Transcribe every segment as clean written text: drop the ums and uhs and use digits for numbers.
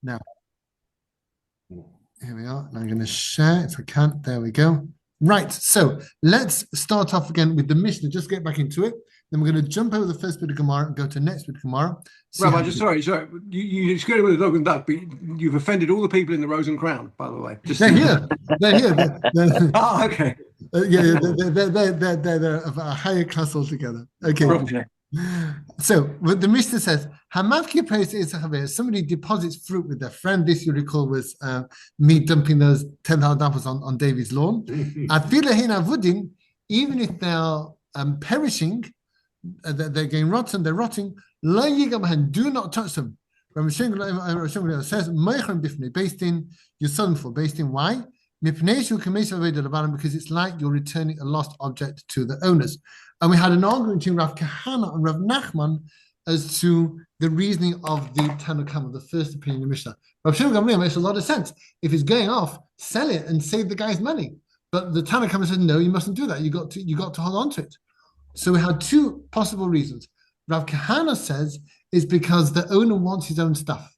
Now, here we are. And I'm going to share if I can. There we go. Right. So let's start off again with the Mishnah. Just get back into it. Then we're going to jump over the first bit of Gemara and go to the next bit of Gemara. Rabbi, sorry. You scared with the dog and duck, but you've offended all the people in the Rose and Crown, by the way. They're here. They're here. Oh, okay. They're of a higher class altogether. Okay. Roger. So what the Mishnah says, somebody deposits fruit with their friend. This, you recall, was me dumping those 10,000 apples on David's lawn. Even if they're perishing, they're getting rotten, they're rotting, do not touch them. Says, based in your son for based in why? Because it's like you're returning a lost object to the owners. And we had an argument between Rav Kahana and Rav Nachman as to the reasoning of the Tanakh, the first opinion in the Mishnah. Rav Shimon Gamliel makes a lot of sense. If it's going off, sell it and save the guy's money. But the Tanakh said, no, you mustn't do that. You got to hold on to it. So we had two possible reasons. Rav Kahana says it's because the owner wants his own stuff.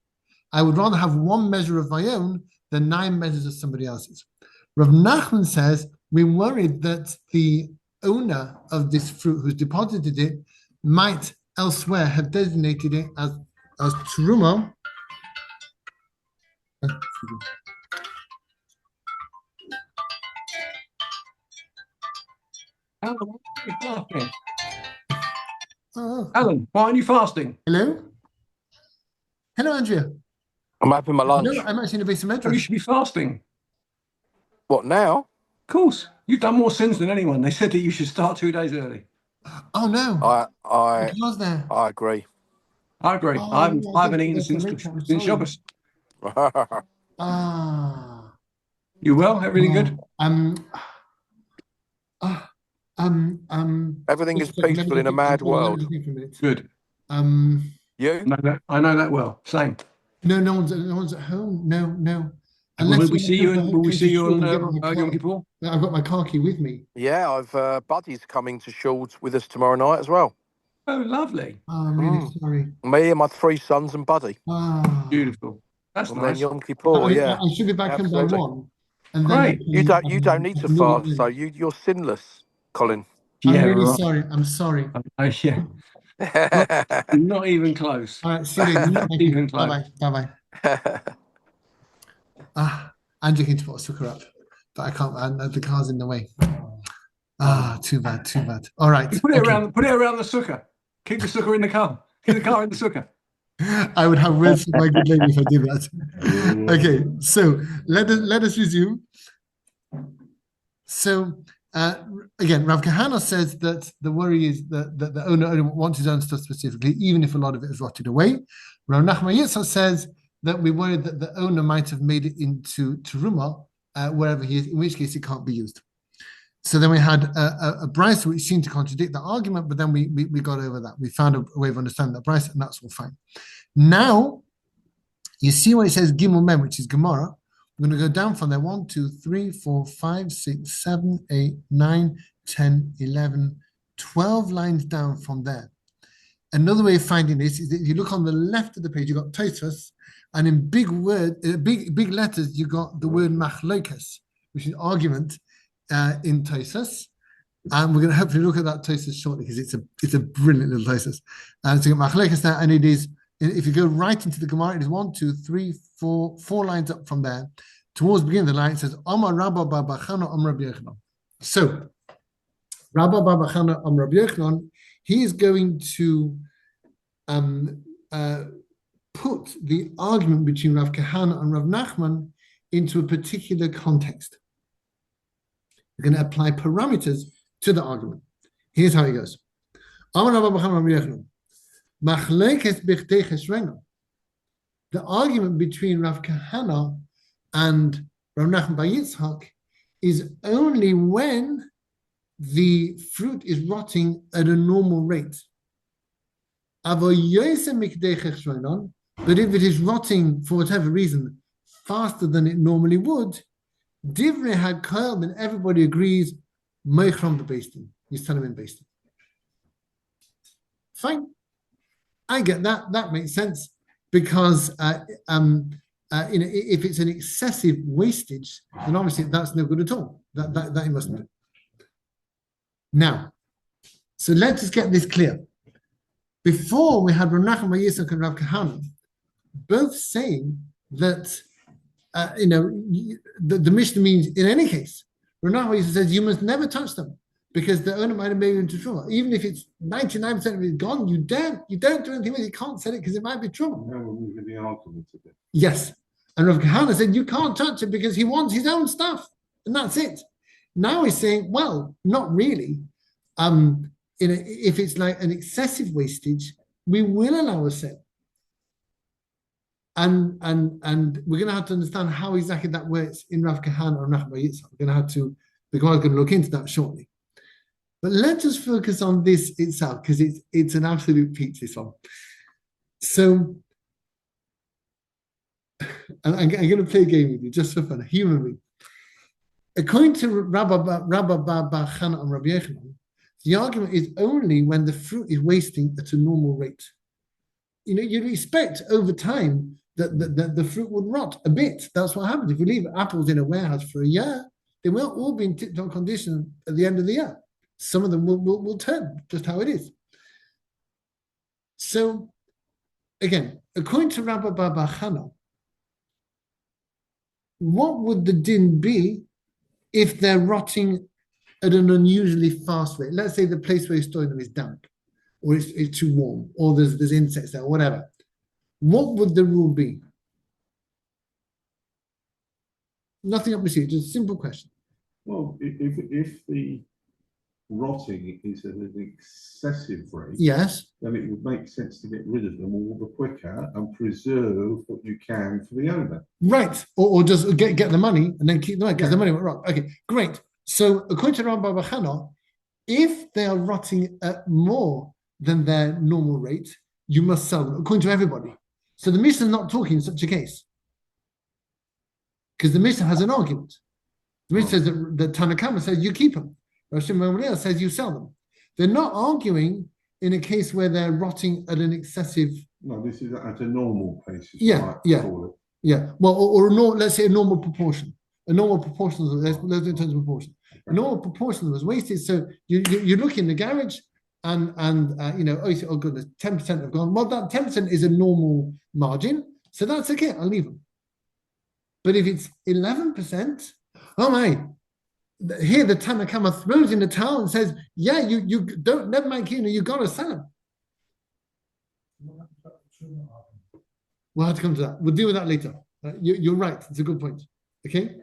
I would rather have one measure of my own than 9 measures of somebody else's. Rav Nachman says we're worried that the owner of this fruit who's deposited it might elsewhere have designated it as truma. Alan, why aren't you fasting? Hello, Andrea. I'm having my lunch. No, I'm actually in a base of Oh, you should be fasting. What now? Of course. You've done more sins than anyone. They said that you should start 2 days early. Oh no! I agree. I agree. Oh, I haven't eaten since Shabbos. You well? Everything good? Everything is peaceful in a mad world. Good. You? I know that well. Same. No one's at home. No. Will we see you on Yom Kippur? I've got my car key with me. Yeah, I've Buddy's coming to Shaw's with us tomorrow night as well. Oh, lovely. Oh, I'm really sorry. Me and my 3 sons and Buddy. Beautiful. That's and nice. then Yom Kippur, yeah. I should be back home by 1. And Great. You don't need to fast, so you're sinless, Colin. I'm really sorry. I'm sorry. Yeah. Not even close. All right, see you later. Not even close. Bye. I'm looking to put a sucker up, but I can't. The car's in the way. Too bad. All right. Put it around the sukkah. Keep the sukkah in the car. Keep the car in the sukkah. I would have words for my good lady if I did that. Okay, so let us resume. So again, Rav Kahana says that the worry is that the owner wants his own stuff specifically, even if a lot of it is rotted away. Rav Nachman Yitzhak says that we're worried that the owner might have made it into teruma wherever he is, in which case it can't be used. So then we had a Bryce which seemed to contradict that argument, but then we got over that. We found a way of understanding that Bryce, and that's all fine. Now, you see what it says Gimel Mem, which is Gemara. We're going to go down from there. 1, 2, 3, 4, 5, 6, 7, 8, 9, 10, 11, 12 lines down from there. Another way of finding this is that if you look on the left of the page, you've got Tosfos, and in big letters, you got the word machlokas, which is argument in Tosfos. And we're going to hopefully look at that Tosfos shortly because it's a brilliant little Tosfos. And so you got machlokas there, and it is, if you go right into the Gemara, it is 1, 2, 3, 4 lines up from there. Towards the beginning of the line, it says, Amar Rabba Bar Bar Chana Am Rabbi Yochanan. So, Rabba Bar Bar Chana Am Rabbi Yochanan, he is going to put the argument between Rav Kahana and Rav Nachman into a particular context. We're going to apply parameters to the argument. Here's how it goes. Amar Rabba Bar Chana Am Rabbi Yochanan. Machlekes b'chtei chesrena. The argument between Rav Kahana and Rav Nachman bar Yitzhak is only when the fruit is rotting at a normal rate. But if it is rotting for whatever reason faster than it normally would, Divrei HaKol, then everybody agrees, Meichram b'beistin. You sell them in beistin. Fine. I get that. That makes sense. because if it's an excessive wastage, then obviously that's no good at all. That you mustn't do. Now, so let's just get this clear. Before we had Rav Nachman bar Yitzchak and Rav Kahana, both saying that the Mishnah means in any case. Rav Nachman bar Yitzchak says you must never touch them because the owner might have made it into trouble. Even if it's 99% of it gone, you don't do anything with it. You can't sell it because it might be trouble. Yes. And Rav Kahana said you can't touch it because he wants his own stuff. And that's it. Now he's saying, well, not really. If it's like an excessive wastage, we will allow a sale. And we're going to have to understand how exactly that works in Rav Kahana or Nachman bar Yitzchak. We're going to have to, the Gemara is going to look into that shortly. But let's just focus on this itself because it's an absolute peach, this one. So I'm going to play a game with you just for fun, humanly. According to Rabba Bar Chana and Rabbi Yochanan, the argument is only when the fruit is wasting at a normal rate. You'd expect over time that the fruit would rot a bit. That's what happens. If you leave apples in a warehouse for a year, they won't all be in tip-top condition at the end of the year. Some of them will turn, just how it is. So, again, according to Rabba Bar Chana, what would the din be if they're rotting at an unusually fast rate? Let's say the place where you're storing them is damp, or it's too warm, or there's insects there, or whatever. What would the rule be? Nothing up my sleeve, just a simple question. Well, if the rotting is at an excessive rate, yes, then it would make sense to get rid of them all the quicker and preserve what you can for the owner. Right, or just get the money and then keep the money because the money went wrong. Okay, great. So according to Rabbi Bar Chana, if they are rotting at more than their normal rate, you must sell them, according to everybody. So the Mishnah is not talking in such a case. Because the Mishnah has an argument. The Mishnah says that Tanna Kamma says you keep them. Rosh Hashanah says you sell them. They're not arguing in a case where they're rotting at an excessive... No, this is at a normal pace. Yeah. Well, or let's say a normal proportion. A normal proportion, let's do in terms of proportion. A normal proportion was wasted. So you look in the garage and you say, oh goodness, 10% have gone. Well, that 10% is a normal margin. So that's okay, I'll leave them. But if it's 11%, oh my, here the Tanna Kamma throws in the towel and says, yeah, you don't, never mind, you got to sell them. We'll have to come to that. We'll deal with that later. You're right. It's a good point. Okay.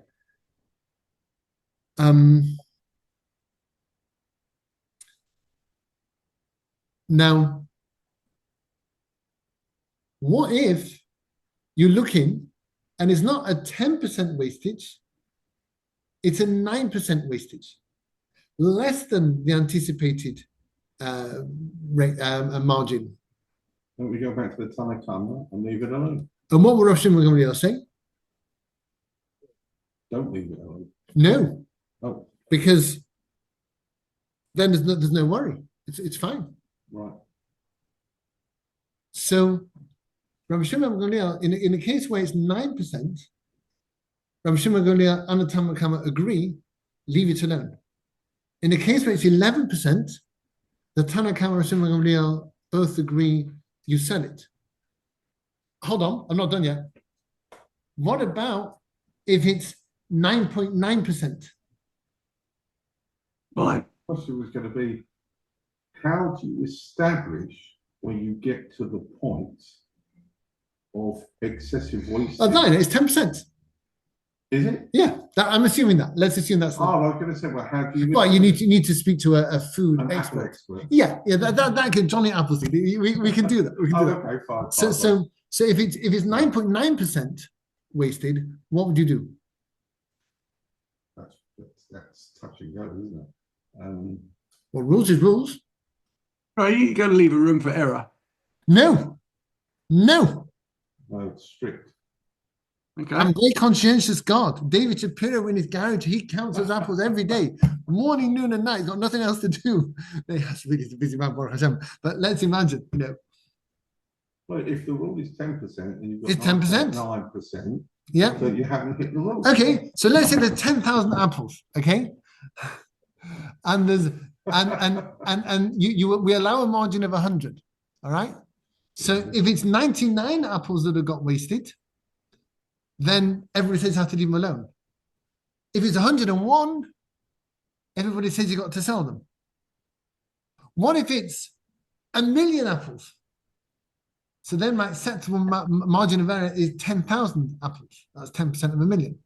Now, what if you look in and it's not a 10% wastage, it's a 9% wastage, less than the anticipated margin. Don't we go back to the Tanna Kamma and leave it alone? And what were Rosh Hashanah saying? Don't leave it alone. No. Oh. Because then there's no worry. It's fine. Right. So Rabbi Shimon ben Gamliel, in a case where it's 9%, Rabbi Shimon ben Gamliel and the Tanna Kamma agree, leave it alone. In a case where it's 11%, the Tanna Kamma and Rabbi Shimon ben Gamliel both agree you sell it. Hold on, I'm not done yet. What about if it's 9.9%? Right. The question was going to be, how do you establish when you get to the point of excessive waste? Oh, no, it's 10%. Is it? Yeah, I'm assuming that. Let's assume that's. Oh, I was going to say, well, how do you? Well, you need to speak to a food expert. expert. Yeah, that can Johnny Appleseed. We can do that. We can do that. Okay, fine. So if it's 9.9% wasted, what would you do? That's touch and go, isn't it? Well, rules is rules. Right, you got to leave a room for error. No. No, it's strict. Okay. I'm a very conscientious God. David Shapiro in his garage, he counts his apples every day, morning, noon, and night. He's got nothing else to do. He's a busy man, Baruch Hashem. But let's imagine, Well, if the rule is 10%, then you've got It's 10%. 9%. Yeah. So you haven't hit the rule. Okay, so let's say there's 10,000 apples, okay? And there's we allow a margin of 100, all right? So if it's 99 apples that have got wasted, then everybody says you have to leave them alone. If it's 101, everybody says you got to sell them. What if it's 1,000,000 apples? So then my acceptable margin of error is 10,000 apples. That's 10% of 1,000,000.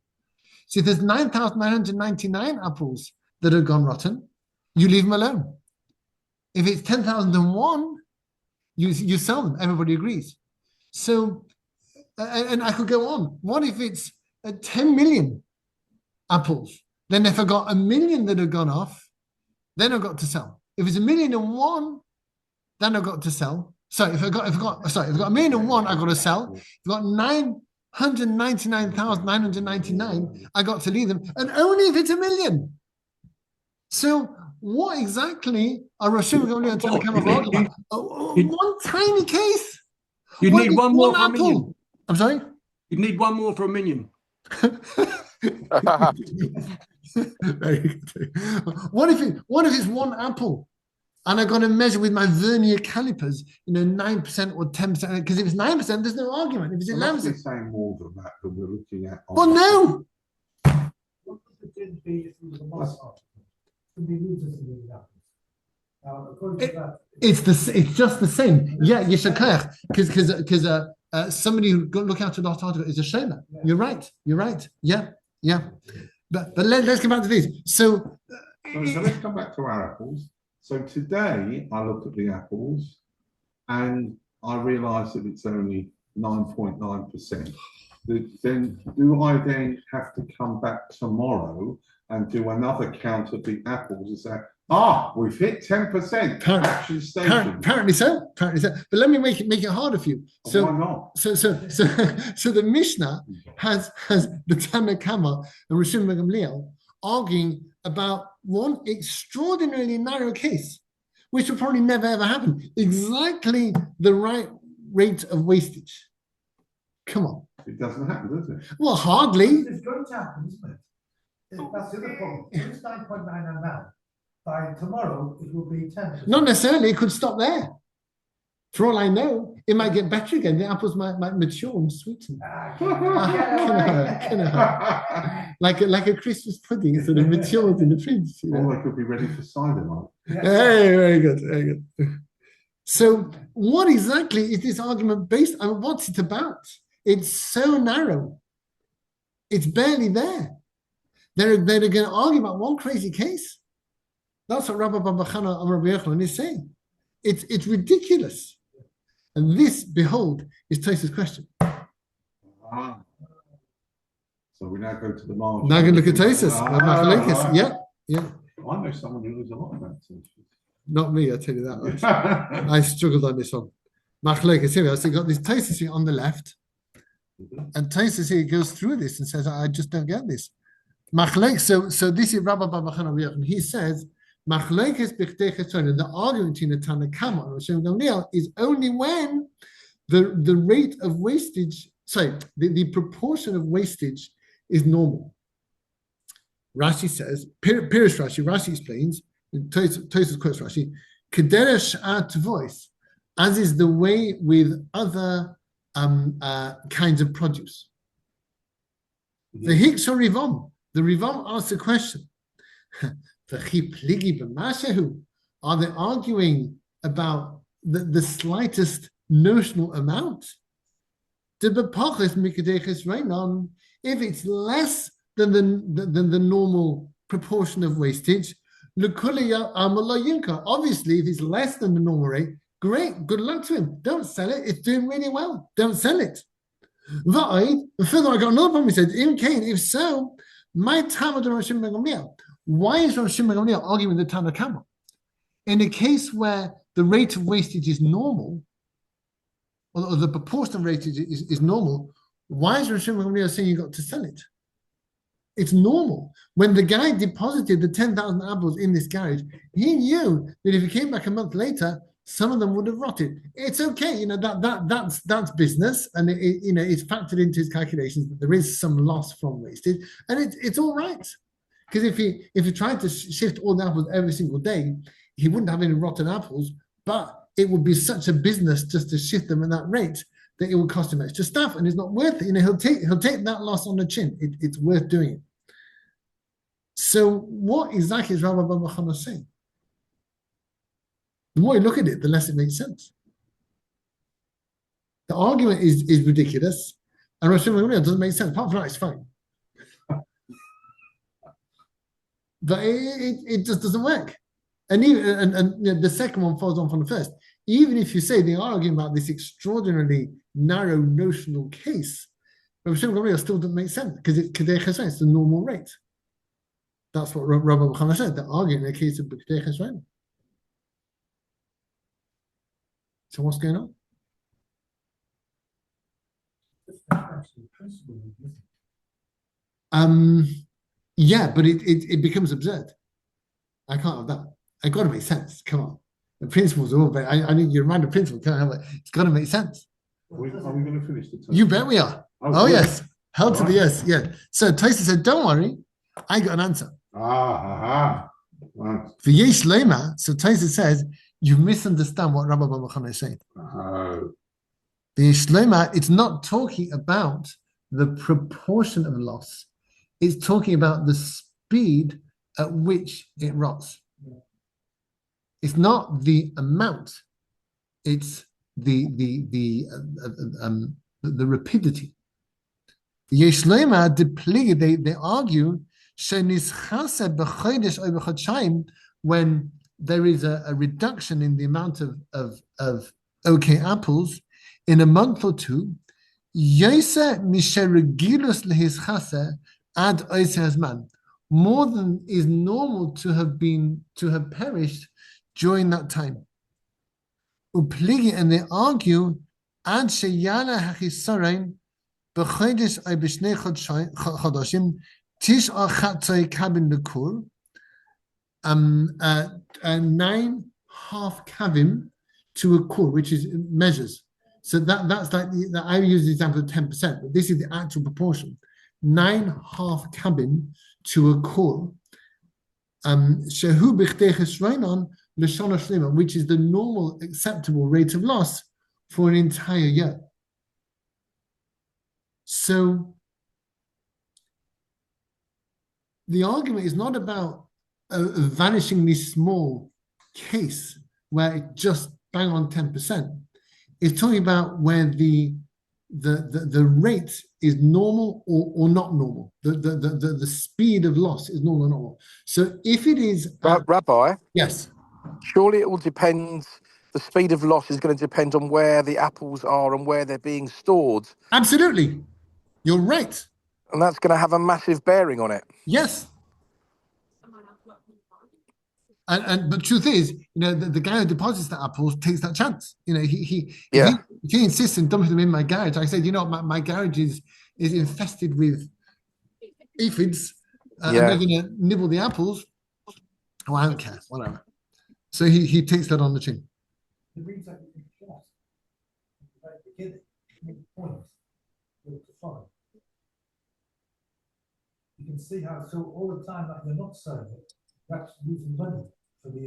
So if there's 9,999 apples that have gone rotten, you leave them alone. If it's 10,001, you sell them. Everybody agrees. So, and I could go on. What if it's 10 million apples? Then if I got 1,000,000 that have gone off, then I've got to sell. If it's 1,000,001, then I've got to sell. Sorry, if I got 1,000,001, I got to sell. If I got 999,999, I got to leave them, and only if it's 1,000,000. So what exactly are Roshim going to come about? One tiny case. You need one more for apple. 1,000,000. I'm sorry? You need one more for 1,000,000. Very good. What if it's one apple? And I'm going to measure with my vernier calipers, 9% or 10%. Because if it's 9%, there's no argument. If it's 11%, It's saying more than that we're looking at. Well, no. What would the din be if it was a one article? Could be losers in the apples. According to that, It's just the same. Yeah, Yeshakach. Because somebody who look out to that article is a shamer. Yeah. You're right. Yeah. But let's come back to these. So let's come back to our apples. So today I look at the apples and I realise that it's only 9.9%. Then do I then have to come back tomorrow and do another count of the apples and say, we've hit 10%. Action station. Apparently so. But let me make it harder for you. So why not? So the Mishnah has the Tanna Kama and Rishon Gamliel arguing about one extraordinarily narrow case, which will probably never ever happen. Exactly the right rate of wastage. Come on. It doesn't happen, does it? Well, hardly. it's going to happen, isn't it? That's the other problem. If it's 9.99 now, by tomorrow it will be 10%. Not necessarily. It could stop there. For all I know, it might get better again. The apples might mature and sweeten. Like a Christmas pudding sort of matured in the fridge. Or they could be ready for cider night. Hey, very good. So what exactly is this argument based on? What's it about? It's so narrow. It's barely there. They're going to argue about one crazy case. That's what Rabbi Babachana and Rabbi Yochanan is saying. It's ridiculous. And this, behold, is Tosafos' question. So we now go to the margin. Now going to look at Tosafos. Yeah. I know someone who knows a lot about this. Not me, I tell you that. I struggled on this one. Machlekes, here we are. So you've got this Tosafos here on the left. And Tosafos here goes through this and says, I just don't get this. Machlekes, so this is Rabbi Babachana Rabbi Yochanan. He says, Machlekes b'chtei chetzon, the argument between the Tanna Kama and Rishon Gamliel is only when the rate of wastage, the proportion of wastage is normal. Rashi says, Pirish Rashi explains, Tosafos quotes Rashi, Kederesh at voice, as is the way with other kinds of produce. The Hikshah Rivom, the Rivom asks a question. Are they arguing about the slightest notional amount? If it's less than the normal proportion of wastage, obviously, if it's less than the normal rate, great, good luck to him. Don't sell it. It's doing really well. Don't sell it. Further, I got another problem. He said, if so, my Talmud Rishon Gamliel. Why is Rishon Gamliel arguing with the Tanna Kama? In a case where the rate of wastage is normal, or the proportion of wastage is normal, why is Rishon Gamliel saying you got to sell it? It's normal. When the guy deposited the 10,000 apples in this garage, he knew that if he came back a month later, some of them would have rotted. It's okay, that's business, and it's factored into his calculations that there is some loss from wastage, and it's all right. Because if he tried to shift all the apples every single day, he wouldn't have any rotten apples, but it would be such a business just to shift them at that rate that it would cost him extra staff, and it's not worth it. He'll take that loss on the chin. It's worth doing it. So what exactly is Rabbi Bava Chana saying? The more you look at it, the less it makes sense. The argument is ridiculous, and Rosh Hashanah doesn't make sense. Apart from that, it's fine. But it just doesn't work. And even the second one follows on from the first. Even if you say they are arguing about this extraordinarily narrow notional case, Rosh Hashanah still doesn't make sense because it's the normal rate. That's what Rabbi Muhammad said. They're arguing in the case of B'kedei Chesron. So what's going on? Yeah, but it becomes absurd. I can't have that. It's got to make sense. Come on, the principles are all. But I need you to remind the principle. Can't have it. It's got to make sense. Are we going to finish the time? You bet we are. Oh yes, hell to the yes. Yeah. So Tosa said, "Don't worry, I got an answer." Right. For Yesh Lema, so Tosa says you misunderstand what Rabbi Bava Chana is saying. Oh. The Yesh Lema, it's not talking about the proportion of loss. It's talking about the speed at which it rots. It's not the amount; it's the rapidity. The Yesh Lema they argue when there is a reduction in the amount of okay apples in a month or two, more than is normal to have perished during that time. And they argue ad sheyala hachisarein b'chodesh ay b'shnei chodashim tish'a chatzai kabin lekur 9 half kavim to a kur, which is measures. So that's like I use the example of 10%, but this is the actual proportion. 9 half kabin to a kur. Shehu b'chdei chesroinon l'shana shlema, which is the normal acceptable rate of loss for an entire year. So the argument is not about a vanishingly small case where it just bang on 10%. It's talking about where the rate is normal or not normal. The speed of loss is normal or not normal. So if it is Rabbi, yes, surely it will depend. The speed of loss is going to depend on where the apples are and where they're being stored. Absolutely, you're right, and that's going to have a massive bearing on it. Yes. But truth is, the guy who deposits the apples takes that chance. He insists on dumping them in my garage. I said, my garage is infested with aphids, and they're going to nibble the apples. Oh, I don't care, whatever. So he takes that on the chin. The reason at the beginning, points to follow. You can see how all the time that you're not selling it, you're actually losing money for the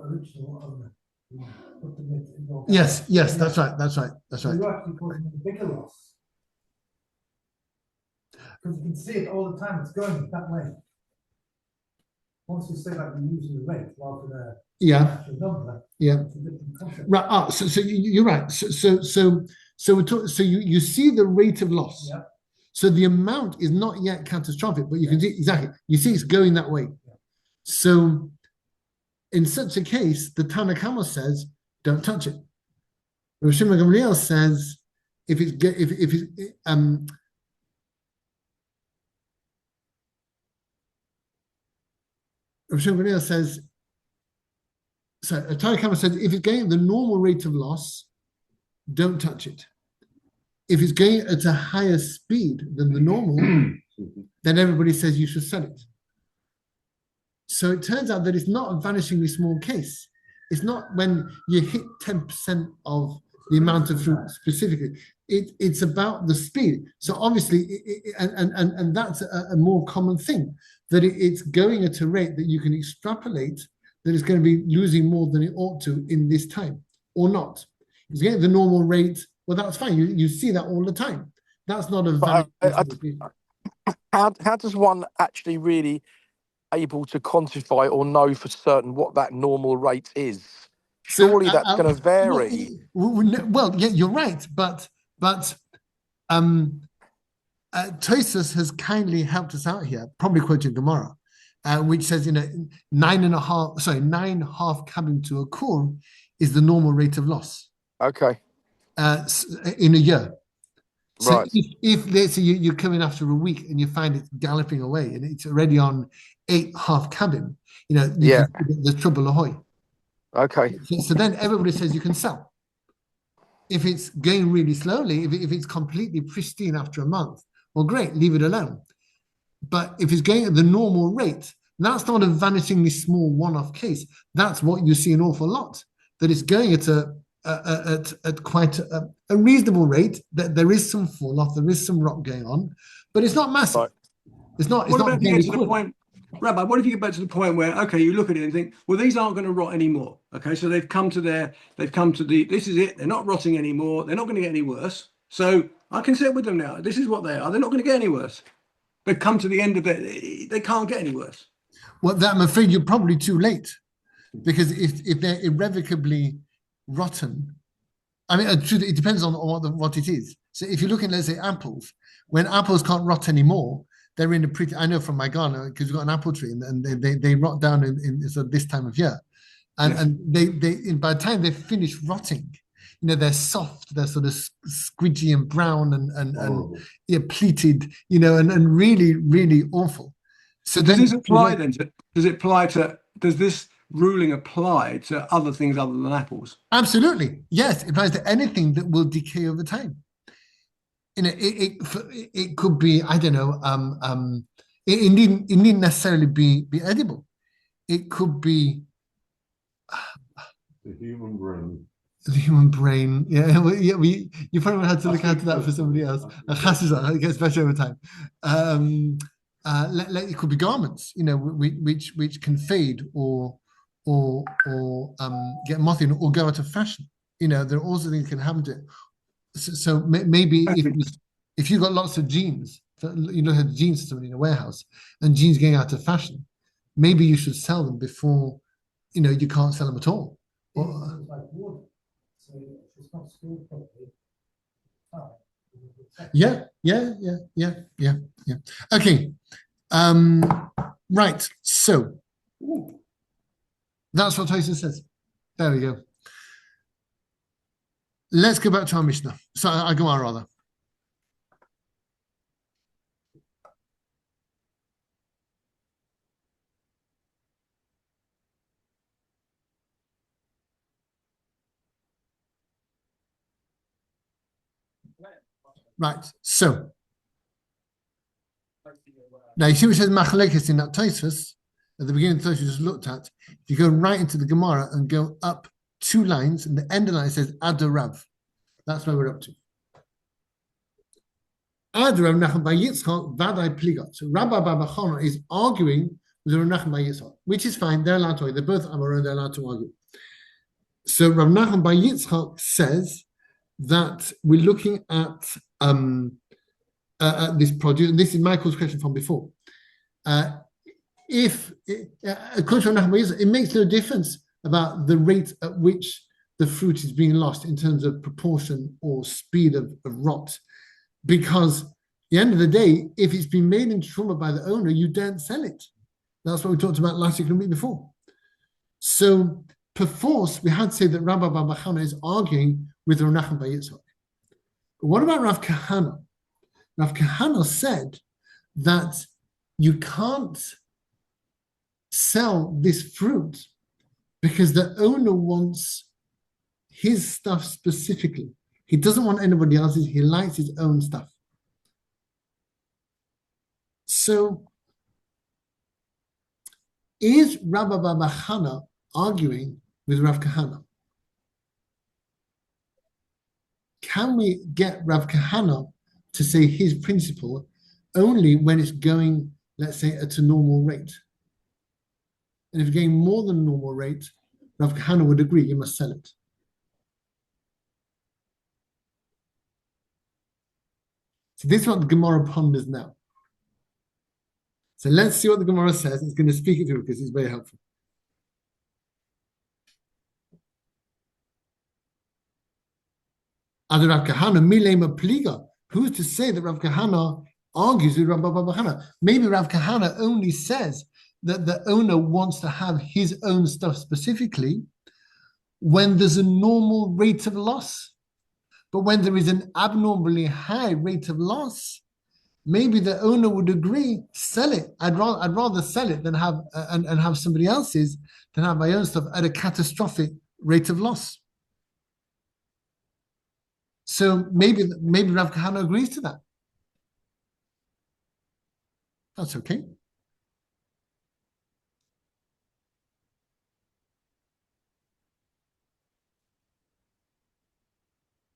original owner. Put them in your yes, that's right. So you're actually causing a bigger loss. Because you can see it all the time, it's going that way. Once you say that you're using the rate rather than actual number, it's a different concept. Right. So you're right. So you see the rate of loss. Yeah. So the amount is not yet catastrophic, but you can see exactly. You see it's going that way. Yeah. So in such a case, the Tanna Kama says, don't touch it. Rav Shimon Gamliel says, if it's Rav Shimon Gamliel says, so Tanna Kama says, if it's going at the normal rate of loss, don't touch it. If it's going at a higher speed than the normal, then everybody says you should sell it. So it turns out that it's not a vanishingly small case. It's not when you hit 10% of the amount of fruit specifically. It's about the speed. So obviously, and that's a more common thing, that it's going at a rate that you can extrapolate that it's going to be losing more than it ought to in this time, or not. It's getting the normal rate. Well, that's fine. You see that all the time. That's not a valid. How does one actually really able to quantify or know for certain what that normal rate is? Surely that's going to vary. Well, yeah, you're right, but Tosfos has kindly helped us out here, probably quoting Gemara, which says, 9 half cabin to a korm is the normal rate of loss. Okay. In a year. So Right. if let's say you're coming after a week and you find it galloping away and it's already on 8 half cabin, there's trouble ahoy. Okay. So then everybody says you can sell. If it's going really slowly, if it's completely pristine after a month, well, great, leave it alone. But if it's going at the normal rate, that's not a vanishingly small one-off case. That's what you see an awful lot. That it's going at quite a reasonable rate. That there is some fall off, there is some rot going on, but it's not massive. Right. It's not. What about if you get to the point, Rabbi? What if you get back to the point where, okay, you look at it and think, well, these aren't going to rot anymore. Okay, so they've come to this is it. They're not rotting anymore. They're not going to get any worse. So I can sit with them now. This is what they are. They're not going to get any worse. They've come to the end of it. They can't get any worse. Well, I'm afraid you're probably too late, because if they're irrevocably rotten, I mean, it depends on what it is. So if you're looking, let's say, apples, when apples can't rot anymore, they're in a pretty. I know from my garden, because we've got an apple tree, and they rot down in sort of this time of year, and they by the time they finish rotting, they're soft, they're sort of squidgy and brown and pleated, and really, really awful. So does this apply then? Does this ruling apply to other things other than apples? Absolutely, yes. It applies to anything that will decay over time. It could be, I don't know. It needn't necessarily be edible. It could be the human brain. The human brain, you probably had to look into that for somebody else. It gets better over time. It could be garments, which can fade or get moth-eaten or go out of fashion. There are also things that can happen to it. So maybe if you've got lots of jeans, had jeans to somebody in a warehouse, and jeans going out of fashion, maybe you should sell them before you can't sell them at all. So if it's not stored properly, Yeah. Okay. Right. So that's what Tosfos says. There we go. Let's go back to our Mishnah. So our Gemara, rather. Right. So now you see what it says machlekes in that Tosfos at the beginning of the Tosfos you just looked at. If you go right into the Gemara and go up 2 lines, and the end of the line says Adorav. That's where we're up to. Adorav Nachman bar Yitzchak Vadai Pligot. So Rabbi Bava Chana is arguing with Rav Nachman bar Yitzchak, which is fine. They're allowed to argue. They're both Amoron. They're allowed to argue. So Rav Nachman bar Yitzchak says that we're looking at this produce, and this is Michael's question from before. According to Rav Nachman bar Yitzchak, it makes no difference about the rate at which the fruit is being lost in terms of proportion or speed of rot, because at the end of the day, if it's been made into truma by the owner, you don't sell it. That's what we talked about last week and the week before. So perforce, we had to say that Rabbi Bava Chana is arguing with Rav Nachman bar Yitzchak. But what about Rav Kahana? Rav Kahana said that you can't sell this fruit because the owner wants his stuff specifically. He doesn't want anybody else's. He likes his own stuff. So is Rabbi Bava Chana arguing with Rav Kahana? Can we get Rav Kahana to say his principle only when it's going, let's say, at a normal rate? And if it's going more than normal rate, Rav Kahana would agree you must sell it. So this is what the Gemara ponders now. So let's see what the Gemara says. It's going to speak it through because it's very helpful. Ad Rav Kahana milema pliga. Who's to say that Rav Kahana argues with Rav Bava Metsia? Maybe Rav Kahana only says that the owner wants to have his own stuff specifically when there's a normal rate of loss. But when there is an abnormally high rate of loss, maybe the owner would agree, sell it. I'd rather sell it than have and have somebody else's than have my own stuff at a catastrophic rate of loss. So maybe Rav Kahana agrees to that. That's okay.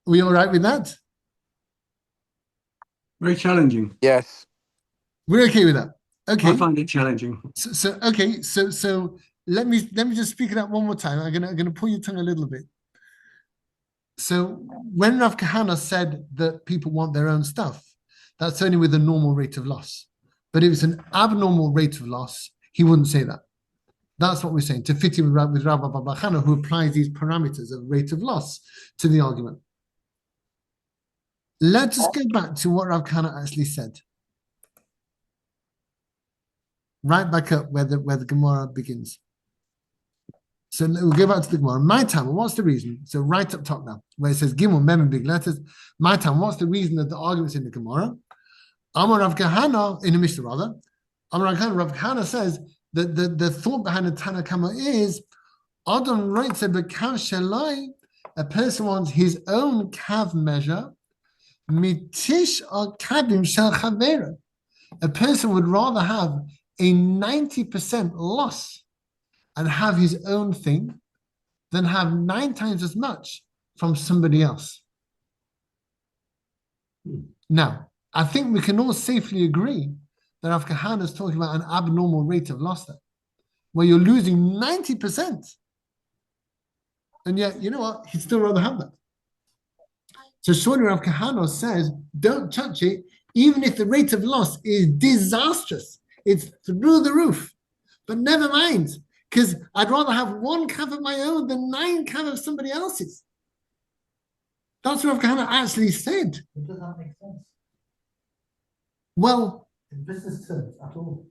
Are we all right with that? Very challenging. Yes. We're okay with that. Okay. I find it challenging. So let me just speak it up one more time. I'm gonna pull your tongue a little bit. So when Rav Kahana said that people want their own stuff, that's only with a normal rate of loss. But if it's an abnormal rate of loss, he wouldn't say that. That's what we're saying, to fit in with Rabbi Bava Metsia, who applies these parameters of rate of loss to the argument. Let's just go back to what Rav Kahana actually said. Right back up where the Gemara begins. So we'll go back to the Gemara. My time, what's the reason? So right up top now, where it says Gimel, Mem in big letters. My time, what's the reason that the argument's in the Gemara? Amar Rav Kahana, in the Mishnah rather, Amar Rav Kahana says that the thought behind the Tana Kama is Adam writes a bekav shalai, a person wants his own kav measure, mitish al kabim shel chavera. A person would rather have a 90% loss and have his own thing than have 9 times as much from somebody else. Now, I think we can all safely agree that Rav Kahana is talking about an abnormal rate of loss there, where you're losing 90%. And yet, you know what? He'd still rather have that. So surely Rav Kahana says, don't touch it, even if the rate of loss is disastrous. It's through the roof. But never mind, because I'd rather have 1 kav of my own than 9 kav of somebody else's. That's what Rav Kahana actually said. It does not make sense. Well, In business terms at all.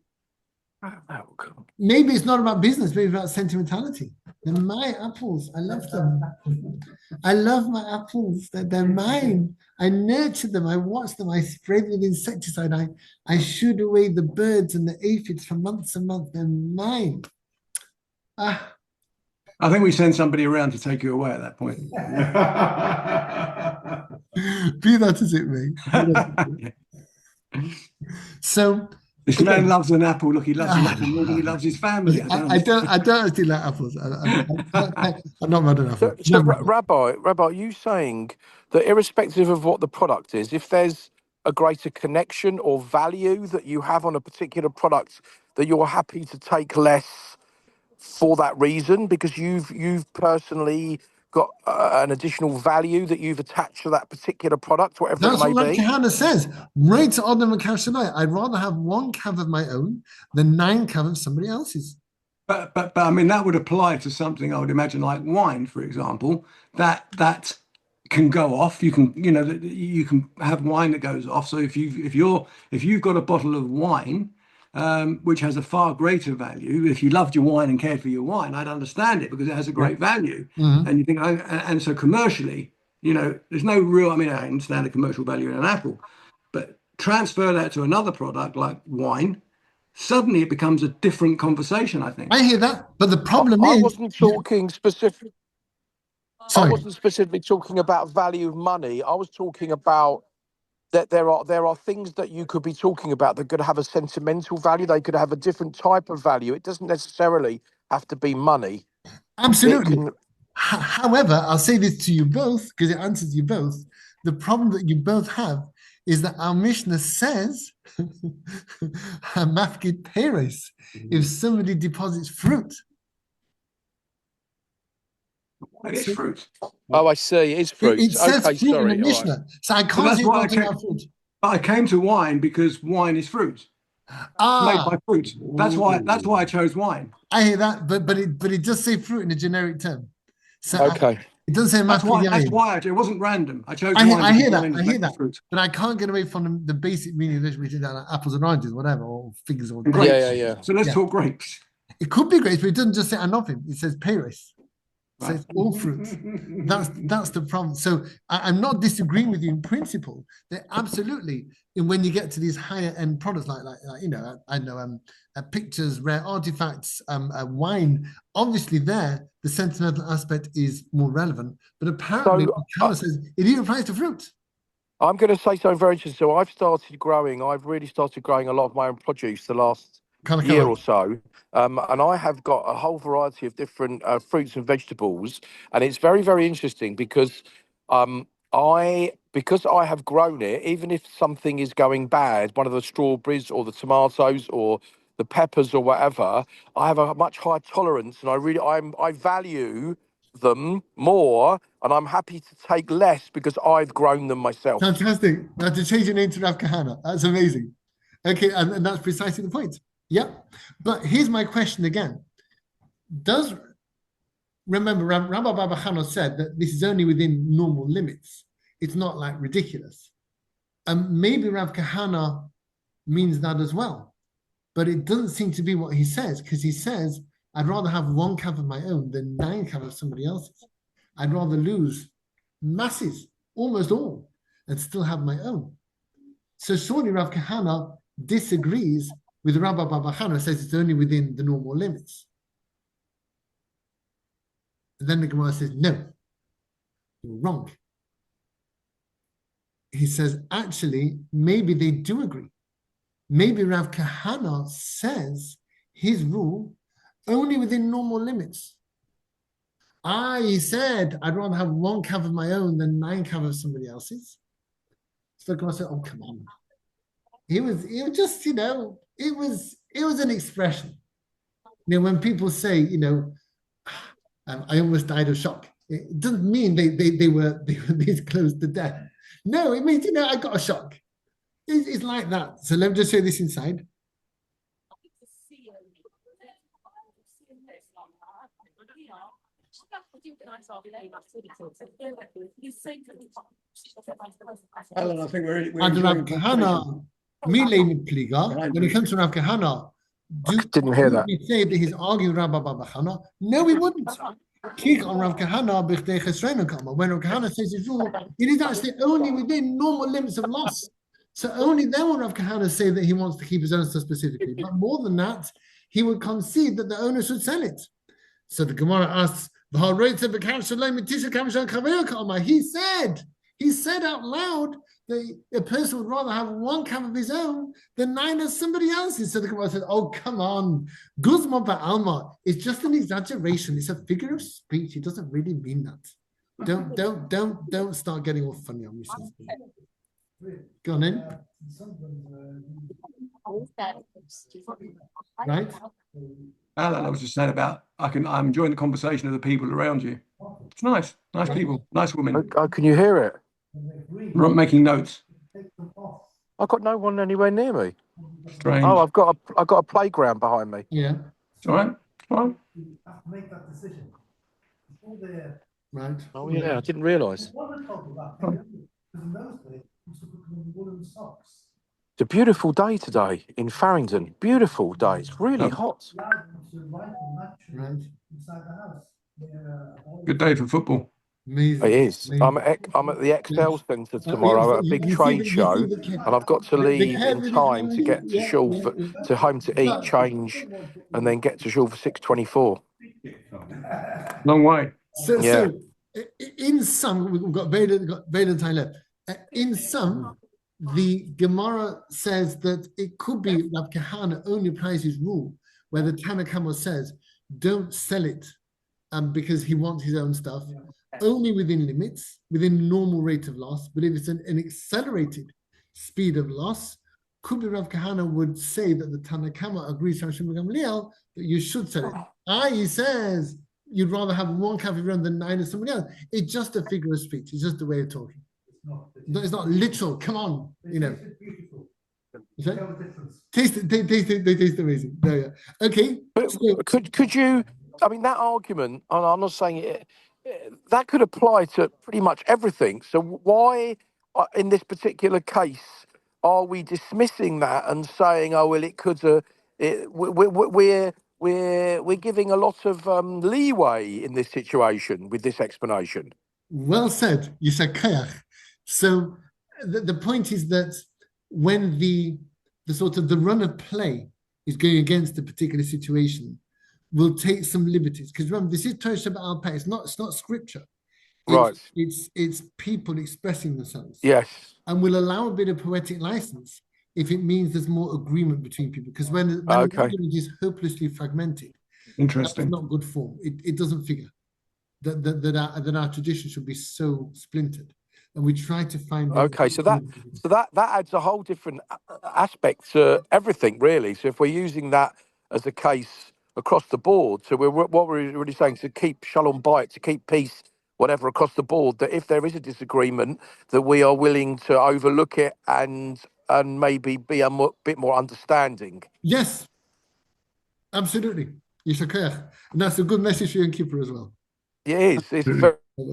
maybe it's not about business, maybe it's about sentimentality. They're my apples. I love them. I love my apples. They're mine. I nurture them. I watch them. I spray them with insecticide. I shoot away the birds and the aphids for months and months. They're mine. Ah, I think we send somebody around to take you away at that point. be that as it may. Be that as it may. So This man loves an apple. Look, he loves an apple more than he loves his family. I don't actually like apples. I'm not mad enough. So Rabbi, are you saying that irrespective of what the product is, if there's a greater connection or value that you have on a particular product, that you're happy to take less for that reason, because you've personally got an additional value that you've attached to that particular product, whatever That's it may what be? Kahana says. Right to Adam and Kashanai. I'd rather have 1 kav of my own than 9 kav of somebody else's. But I mean, that would apply to something I would imagine like wine, for example, that can go off. You can, you can have wine that goes off. So if you've got a bottle of wine, which has a far greater value, if you loved your wine and cared for your wine, I'd understand it because it has a great value. Mhm. And you think, and so commercially, there's no real. I mean, I understand the commercial value in an apple, but transfer that to another product like wine. Suddenly it becomes a different conversation, I think. I hear that, but the problem I is, wasn't talking specific. I sorry, wasn't specifically talking about value of money. I was talking about that there are things that you could be talking about that could have a sentimental value. They could have a different type of value. It doesn't necessarily have to be money. Absolutely. can- However, I'll say this to you both because it answers you both. The problem that you both have is that our Mishnah says, "Mafkid peres," if somebody deposits fruit. It is fruit. Oh, I see. It is fruit. It says Okay, fruit in the sorry. All right. Mishnah, so I But can't that's say why I nothing came, about fruit. but I came to wine because wine is fruit. It's made by fruit. That's why I chose wine. I hear that, but it does say fruit in a generic term. So Okay. it doesn't say That's mafkid why yayin. it wasn't random. I chose I wine hear because that. wine is I hear made that. of fruit. But I can't get away from the basic meaning of this, which is apples and oranges, whatever, or figs or And dates. grapes. Yeah. So let's Yeah. talk grapes. It could be grapes, but it doesn't just say anofim. It says peres. So Right. it's all fruits. That's the problem. So I'm not disagreeing with you in principle. That absolutely, and when you get to these higher end products like you know, I know pictures, rare artifacts, wine. Obviously, there the sentimental aspect is more relevant. But apparently, So, it kind of says it even applies to fruit. I'm going to say something very interesting. So I've really started growing a lot of my own produce the last Kind of, year or so. And I have got a whole variety of different fruits and vegetables. And it's very, very interesting because because I have grown it, even if something is going bad, one of the strawberries or the tomatoes or the peppers or whatever, I have a much higher tolerance and I value them more and I'm happy to take less because I've grown them myself. Fantastic. Now to change your name to Rav Kahana. That's amazing. Okay, and that's precisely the point. Yeah. But here's my question again. Remember, Rabbi Baba Chano said that this is only within normal limits. It's not like ridiculous. And maybe Rav Kahana means that as well. But it doesn't seem to be what he says, because he says, I'd rather have one calf of my own than 9 calves of somebody else's. I'd rather lose masses, almost all, and still have my own. So surely Rav Kahana disagrees with Rabbi Baba Chana, says it's only within the normal limits. And then the Gemara says, no, you're wrong. He says, actually, maybe they do agree. Maybe Rav Kahana says his rule only within normal limits. He said, I'd rather have 1 calf of my own than 9 calves of somebody else's. So the Gemara said, oh, come on. It was just, it was an expression. When people say, I almost died of shock. It doesn't mean they were this close to death. No, it means, I got a shock. It's like that. So let me just show this inside. Alan, I think we're And Rav enjoying the conversation. Kahana, when it comes to Rav Kahana, Didn't hear that. we say that he's arguing Rabbi Baba Chana? No, we wouldn't. Kick on Rav Kahana b'chdei chesrenu kama. When Rav Kahana says his rule, it is actually only within normal limits of loss. So only then will Rav Kahana say that he wants to keep his own stuff specifically. But more than that, he would concede that the owner should sell it. So the Gemara asks, he said out loud that a person would rather have 1 calf of his own than 9 of somebody else's. So the Gemara said, oh, come on. Guzma ba'alma. It's just an exaggeration. It's a figure of speech. It doesn't really mean that. Don't start getting all funny on me. Go on in. Right? Alan, I was just saying about I'm enjoying the conversation of the people around you. It's nice people, nice women. Oh, can you hear it? Making notes. I've got no one anywhere near me. Strange. Oh, I've got a playground behind me. Yeah. It's all right. Well, You have to make that decision. It's all there. Right. Oh yeah, I didn't realise. What are talking about? Because in those days, we used to put them in woolen socks. It's a beautiful day today in Farringdon. Beautiful day. It's really hot. The items to write the match Right. inside the house. good day for football. Amazing. It is. Amazing. I'm at the Excel Yes. Centre tomorrow at a big trade show, and I've got to leave in time to get to shul to home to eat, change, and then get to shul for 6:24. Long way. So in sum, we've got very time left. In sum, the Gemara says that it could be Rav Kahana only applies his rule, where the Tanna Kama says, don't sell it because he wants his own stuff, only within limits, within normal rate of loss. But if it's an accelerated speed of loss, could be Rav Kahana would say that the Tanakama agrees with Hashem Gamliel that you should sell it. He says you'd rather have one cafe run than 9 of somebody else. It's just a figure of speech. It's just a way of talking. It's not literal. Come on, you know. Taste amazing. No, yeah. Okay. So, Could you? I mean, that argument, and I'm not saying it, that could apply to pretty much everything. So why, in this particular case, are we dismissing that and saying, oh well, it could? We're giving a lot of leeway in this situation with this explanation. Well said, Yisakayach. So the point is that when the sort of the run of play is going against a particular situation, we'll take some liberties. Because remember, this is Torah Shabbat al Peh. It's not scripture. Right. It's people expressing themselves. Yes. And we'll allow a bit of poetic license if it means there's more agreement between people. Because when an argument is hopelessly fragmented, interesting, that's not good form. It doesn't figure that our tradition should be so splintered. And we try to find. Okay, so that adds a whole different aspect to everything, really. So if we're using that as a case across the board, so what we're really saying, to keep shalom bayit, to keep peace, whatever, across the board, that if there is a disagreement, that we are willing to overlook it and maybe be a bit more understanding. Yes, absolutely. Yishakayach. And that's a good message for Yom Kippur as well. It is. It's very